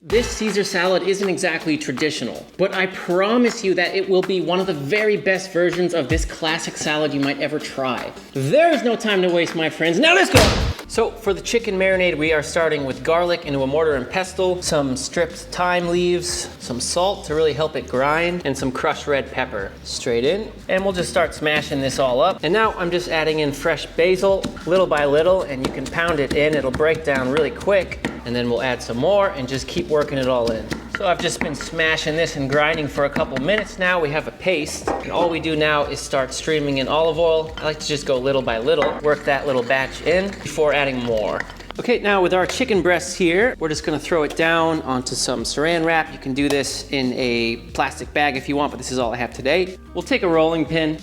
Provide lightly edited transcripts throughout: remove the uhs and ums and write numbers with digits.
This Caesar salad isn't exactly traditional, but I promise you that it will be one of the very best versions of this classic salad you might ever try. There is no time to waste, my friends. Now let's go! So for the chicken marinade, we are starting with garlic into a mortar and pestle, some stripped thyme leaves, some salt to really help it grind, and some crushed red pepper straight in. And we'll just start smashing this all up. And now I'm just adding in fresh basil little by little, and you can pound it in. It'll break down really quick. And then we'll add some more and just keep working it all in. So I've just been smashing this and grinding for a couple minutes now. We have a paste. And all we do now is start streaming in olive oil. I like to just go little by little, work that little batch in before adding more. Okay, now with our chicken breasts here, we're just gonna throw it down onto some saran wrap. You can do this in a plastic bag if you want, but this is all I have today. We'll take a rolling pin.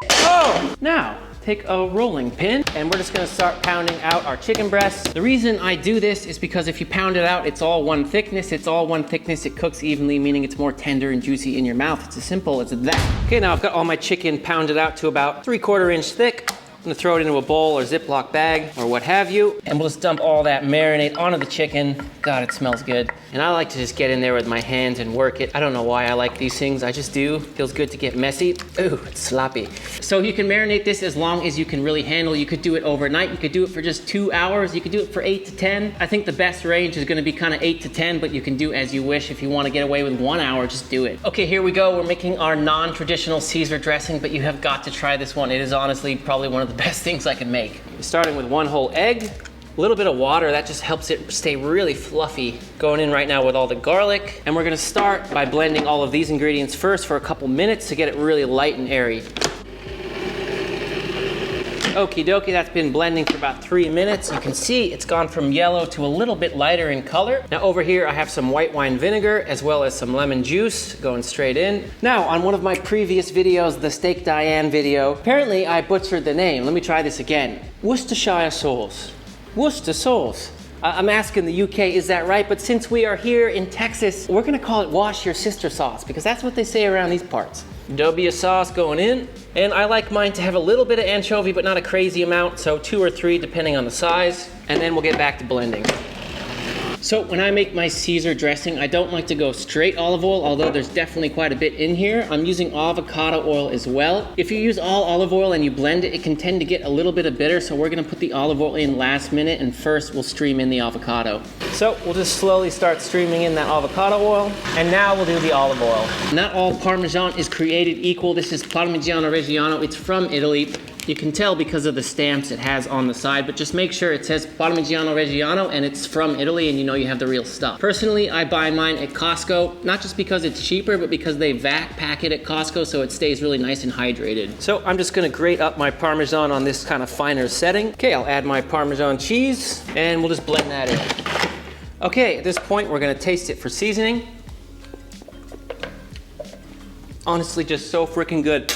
Oh, now. Take a rolling pin and we're just gonna start pounding out our chicken breasts. The reason I do this is because if you pound it out, it's all one thickness. It's all one thickness. It cooks evenly, meaning it's more tender and juicy in your mouth. It's as simple as that. Okay, now I've got all my chicken pounded out to about 3/4 inch thick. I'm gonna throw it into a bowl or Ziploc bag or what have you. And we'll just dump all that marinade onto the chicken. God, it smells good. And I like to just get in there with my hands and work it. I don't know why I like these things, I just do. Feels good to get messy. Ooh, it's sloppy. So you can marinate this as long as you can really handle. You could do it overnight. You could do it for just 2 hours. You could do it for 8 to 10. I think the best range is gonna be kind of 8 to 10, but you can do as you wish. If you wanna get away with 1 hour, just do it. Okay, here we go. We're making our non-traditional Caesar dressing, but you have got to try this one. It is honestly probably one of the best things I can make. Starting with 1 whole egg. A little bit of water, that just helps it stay really fluffy. Going in right now with all the garlic. And we're gonna start by blending all of these ingredients first for a couple minutes to get it really light and airy. Okie dokie, that's been blending for about 3 minutes. You can see it's gone from yellow to a little bit lighter in color. Now over here I have some white wine vinegar as well as some lemon juice going straight in. Now on one of my previous videos, the Steak Diane video, apparently I butchered the name. Let me try this again. Worcestershire sauce. Worcester sauce. I'm asking the UK, is that right? But since we are here in Texas, we're gonna call it wash your sister sauce because that's what they say around these parts. Dobia sauce going in. And I like mine to have a little bit of anchovy, but not a crazy amount. So 2 or 3 depending on the size. And then we'll get back to blending. So when I make my Caesar dressing, I don't like to go straight olive oil, although there's definitely quite a bit in here. I'm using avocado oil as well. If you use all olive oil and you blend it, it can tend to get a little bit of bitter, so we're gonna put the olive oil in last minute, and first we'll stream in the avocado. So we'll just slowly start streaming in that avocado oil, and now we'll do the olive oil. Not all Parmesan is created equal. This is Parmigiano Reggiano. It's from Italy. You can tell because of the stamps it has on the side, but just make sure it says Parmigiano Reggiano and it's from Italy and you know you have the real stuff. Personally, I buy mine at Costco, not just because it's cheaper, but because they vac pack it at Costco so it stays really nice and hydrated. So I'm just gonna grate up my Parmesan on this kind of finer setting. Okay, I'll add my Parmesan cheese and we'll just blend that in. Okay, at this point we're gonna taste it for seasoning. Honestly, just so freaking good.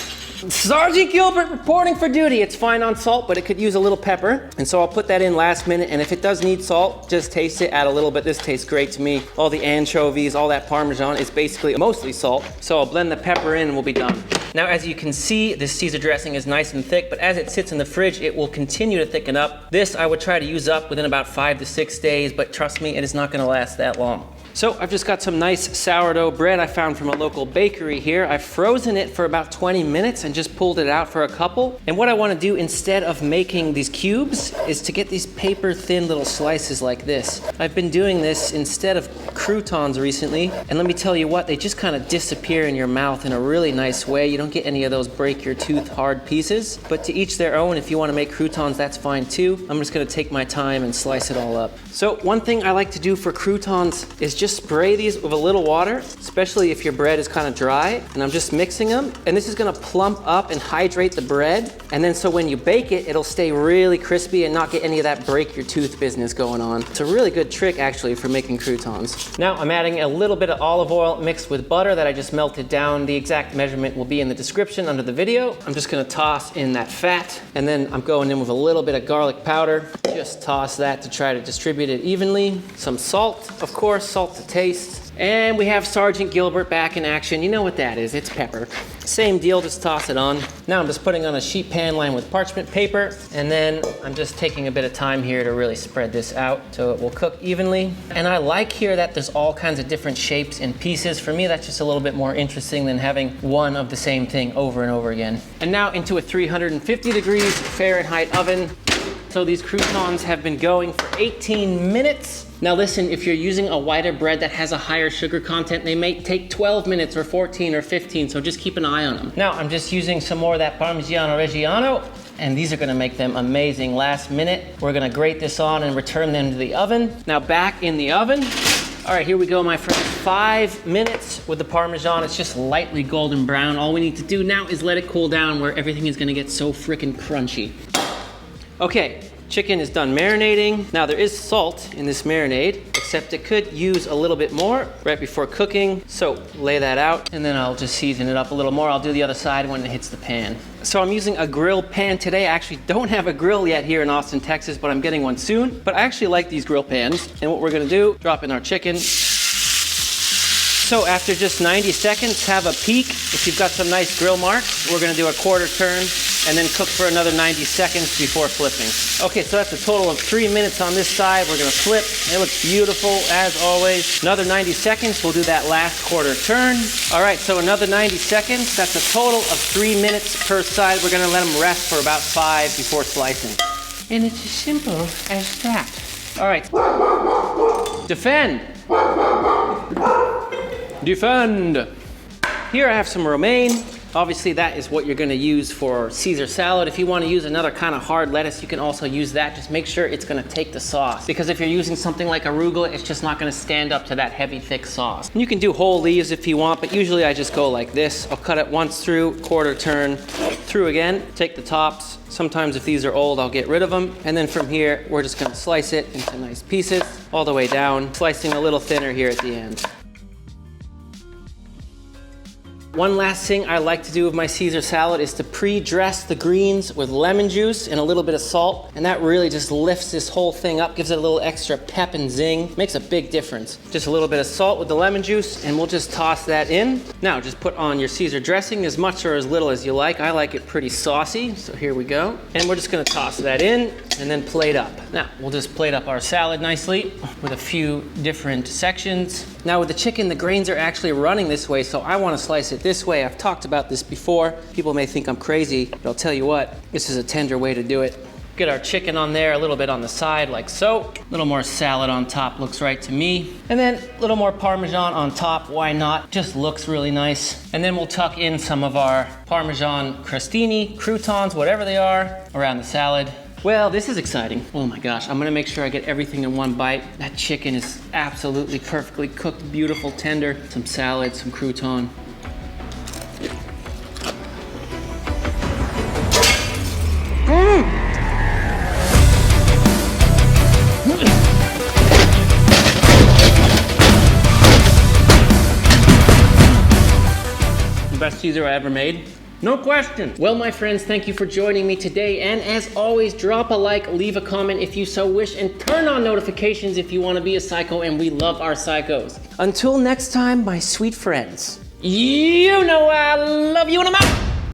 Sergeant Gilbert reporting for duty. It's fine on salt, but it could use a little pepper. And so I'll put that in last minute. And if it does need salt, just taste it, add a little bit. This tastes great to me. All the anchovies, all that Parmesan is basically mostly salt. So I'll blend the pepper in and we'll be done. Now, as you can see, this Caesar dressing is nice and thick, but as it sits in the fridge, it will continue to thicken up. This I would try to use up within about 5 to 6 days, but trust me, it is not gonna last that long. So I've just got some nice sourdough bread I found from a local bakery here. I've frozen it for about 20 minutes and just pulled it out for a couple. And what I want to do instead of making these cubes is to get these paper thin little slices like this. I've been doing this instead of croutons recently. And let me tell you what, they just kind of disappear in your mouth in a really nice way. You don't get any of those break your tooth hard pieces. But to each their own. If you want to make croutons, that's fine too. I'm just going to take my time and slice it all up. So one thing I like to do for croutons is just spray these with a little water, especially if your bread is kind of dry. And I'm just mixing them. And this is gonna plump up and hydrate the bread. And then so when you bake it, it'll stay really crispy and not get any of that break your tooth business going on. It's a really good trick actually for making croutons. Now I'm adding a little bit of olive oil mixed with butter that I just melted down. The exact measurement will be in the description under the video. I'm just gonna toss in that fat. And then I'm going in with a little bit of garlic powder. Just toss that to try to distribute it evenly. Some salt, of course, salt to taste. And we have Sergeant Gilbert back in action. You know what that is, it's pepper. Same deal, just toss it on. Now I'm just putting on a sheet pan lined with parchment paper, and then I'm just taking a bit of time here to really spread this out so it will cook evenly. And I like here that there's all kinds of different shapes and pieces. For me, that's just a little bit more interesting than having one of the same thing over and over again. And now into a 350 degrees Fahrenheit oven. So these croutons have been going for 18 minutes. Now listen, if you're using a whiter bread that has a higher sugar content, they may take 12 minutes or 14 or 15, so just keep an eye on them. Now I'm just using some more of that Parmigiano Reggiano, and these are gonna make them amazing. Last minute, we're gonna grate this on and return them to the oven. Now back in the oven. All right, here we go, my friends. 5 minutes with the Parmesan. It's just lightly golden brown. All we need to do now is let it cool down where everything is gonna get so freaking crunchy. Okay, chicken is done marinating. Now there is salt in this marinade, except it could use a little bit more right before cooking. So lay that out, and then I'll just season it up a little more. I'll do the other side when it hits the pan. So I'm using a grill pan today. I actually don't have a grill yet here in Austin, Texas, but I'm getting one soon. But I actually like these grill pans. And what we're gonna do, drop in our chicken. So after just 90 seconds, have a peek. If you've got some nice grill marks, we're gonna do a quarter turn and then cook for another 90 seconds before flipping. Okay, so that's a total of 3 minutes on this side. We're gonna flip. It looks beautiful as always. Another 90 seconds, we'll do that last quarter turn. All right, so another 90 seconds. That's a total of 3 minutes per side. We're gonna let them rest for about 5 before slicing. And it's as simple as that. All right, defend. Defend. Here I have some romaine. Obviously that is what you're gonna use for Caesar salad. If you wanna use another kind of hard lettuce, you can also use that. Just make sure it's gonna take the sauce. Because if you're using something like arugula, it's just not gonna stand up to that heavy, thick sauce. And you can do whole leaves if you want, but usually I just go like this. I'll cut it once through, quarter turn, through again, take the tops. Sometimes if these are old, I'll get rid of them. And then from here, we're just gonna slice it into nice pieces, all the way down, slicing a little thinner here at the end. One last thing I like to do with my Caesar salad is to pre-dress the greens with lemon juice and a little bit of salt. And that really just lifts this whole thing up, gives it a little extra pep and zing. Makes a big difference. Just a little bit of salt with the lemon juice, and we'll just toss that in. Now just put on your Caesar dressing as much or as little as you like. I like it pretty saucy, so here we go. And we're just gonna toss that in and then plate up. Now we'll just plate up our salad nicely with a few different sections. Now with the chicken, the grains are actually running this way, so I wanna slice it this way. I've talked about this before. People may think I'm crazy, but I'll tell you what, this is a tender way to do it. Get our chicken on there, a little bit on the side like so. A little more salad on top looks right to me. And then a little more Parmesan on top, why not? Just looks really nice. And then we'll tuck in some of our Parmesan Crostini, Croutons, whatever they are, around the salad. Well, this is exciting. Oh my gosh, I'm gonna make sure I get everything in one bite. That chicken is absolutely perfectly cooked, beautiful, tender. Some salad, some crouton. The best Caesar I ever made. No question. Well, my friends, thank you for joining me today. And as always, drop a like, leave a comment if you so wish, and turn on notifications if you want to be a psycho, and we love our psychos. Until next time, my sweet friends, you know I love you and I'm out.